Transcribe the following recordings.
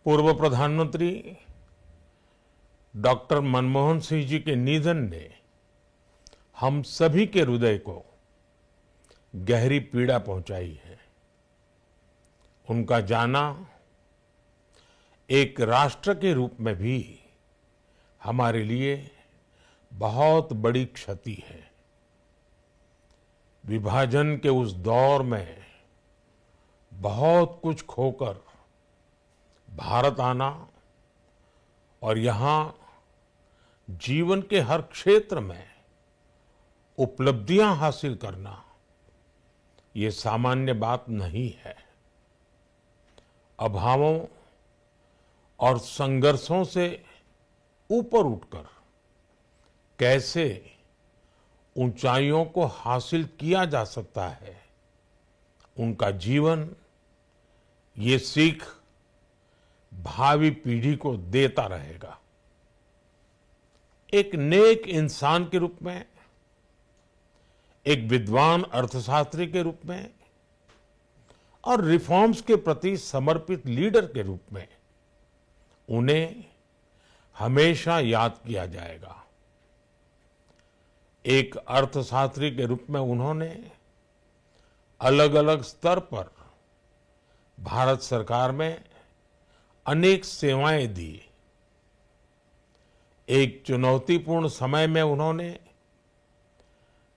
पूर्व प्रधानमंत्री डॉक्टर मनमोहन सिंह जी के निधन ने हम सभी के हृदय को गहरी पीड़ा पहुंचाई है। उनका जाना एक राष्ट्र के रूप में भी हमारे लिए बहुत बड़ी क्षति है। विभाजन के उस दौर में बहुत कुछ खोकर भारत आना और यहां जीवन के हर क्षेत्र में उपलब्धियां हासिल करना ये सामान्य बात नहीं है। अभावों और संघर्षों से ऊपर उठकर कैसे ऊंचाइयों को हासिल किया जा सकता है, उनका जीवन ये सीख भावी पीढ़ी को देता रहेगा। एक नेक इंसान के रूप में, एक विद्वान अर्थशास्त्री के रूप में और रिफॉर्म्स के प्रति समर्पित लीडर के रूप में उन्हें हमेशा याद किया जाएगा। एक अर्थशास्त्री के रूप में उन्होंने अलग अलग स्तर पर भारत सरकार में अनेक सेवाएं दी। एक चुनौतीपूर्ण समय में उन्होंने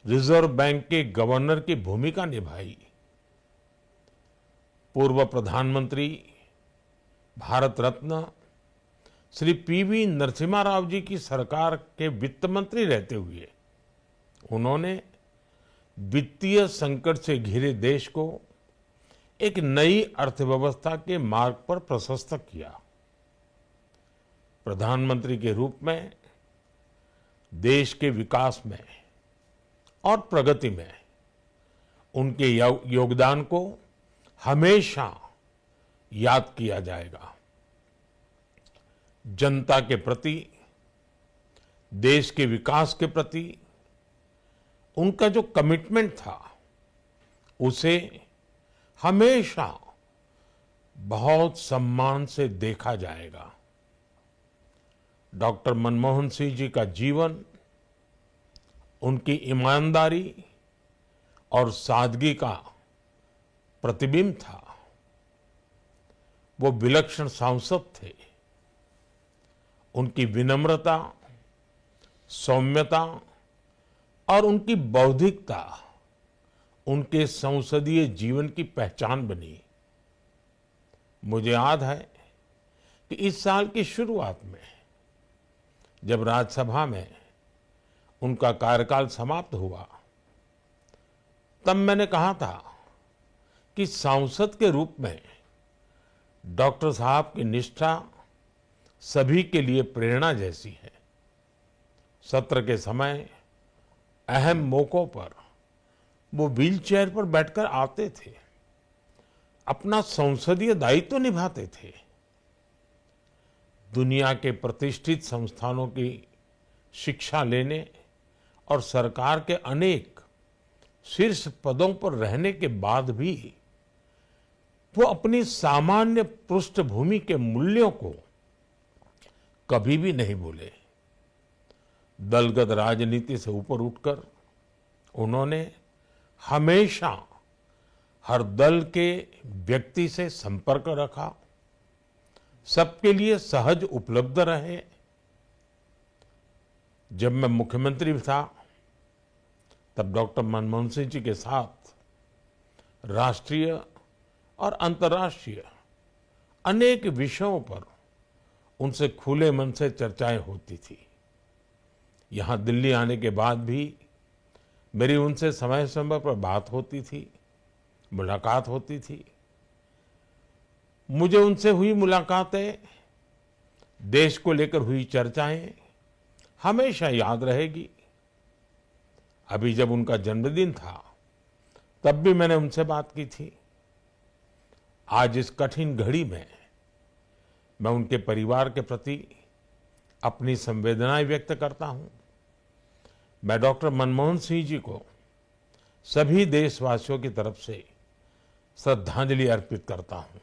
रिजर्व बैंक के गवर्नर की भूमिका निभाई। पूर्व प्रधानमंत्री भारत रत्न श्री पीवी नरसिम्हा राव जी की सरकार के वित्त मंत्री रहते हुए उन्होंने वित्तीय संकट से घिरे देश को एक नई अर्थव्यवस्था के मार्ग पर प्रशस्त किया। प्रधानमंत्री के रूप में देश के विकास में और प्रगति में उनके योगदान को हमेशा याद किया जाएगा। जनता के प्रति, देश के विकास के प्रति उनका जो कमिटमेंट था उसे हमेशा बहुत सम्मान से देखा जाएगा। डॉक्टर मनमोहन सिंह जी का जीवन उनकी ईमानदारी और सादगी का प्रतिबिंब था। वो विलक्षण सांसद थे। उनकी विनम्रता, सौम्यता और उनकी बौद्धिकता उनके संसदीय जीवन की पहचान बनी। मुझे याद है कि इस साल की शुरुआत में जब राज्यसभा में उनका कार्यकाल समाप्त हुआ, तब मैंने कहा था कि सांसद के रूप में डॉक्टर साहब की निष्ठा सभी के लिए प्रेरणा जैसी है। सत्र के समय अहम मौकों पर वो व्हीलचेयर पर बैठकर आते थे, अपना संसदीय दायित्व निभाते थे। दुनिया के प्रतिष्ठित संस्थानों की शिक्षा लेने और सरकार के अनेक शीर्ष पदों पर रहने के बाद भी वो अपनी सामान्य पृष्ठभूमि के मूल्यों को कभी भी नहीं भूले। दलगत राजनीति से ऊपर उठकर उन्होंने हमेशा हर दल के व्यक्ति से संपर्क रखा, सबके लिए सहज उपलब्ध रहे। जब मैं मुख्यमंत्री था तब डॉक्टर मनमोहन सिंह जी के साथ राष्ट्रीय और अंतर्राष्ट्रीय अनेक विषयों पर उनसे खुले मन से चर्चाएं होती थी। यहाँ दिल्ली आने के बाद भी मेरी उनसे समय समय पर बात होती थी, मुलाकात होती थी। मुझे उनसे हुई मुलाकातें, देश को लेकर हुई चर्चाएं हमेशा याद रहेगी। अभी जब उनका जन्मदिन था तब भी मैंने उनसे बात की थी। आज इस कठिन घड़ी में मैं उनके परिवार के प्रति अपनी संवेदनाएं व्यक्त करता हूं। मैं डॉक्टर मनमोहन सिंह जी को सभी देशवासियों की तरफ से श्रद्धांजलि अर्पित करता हूं।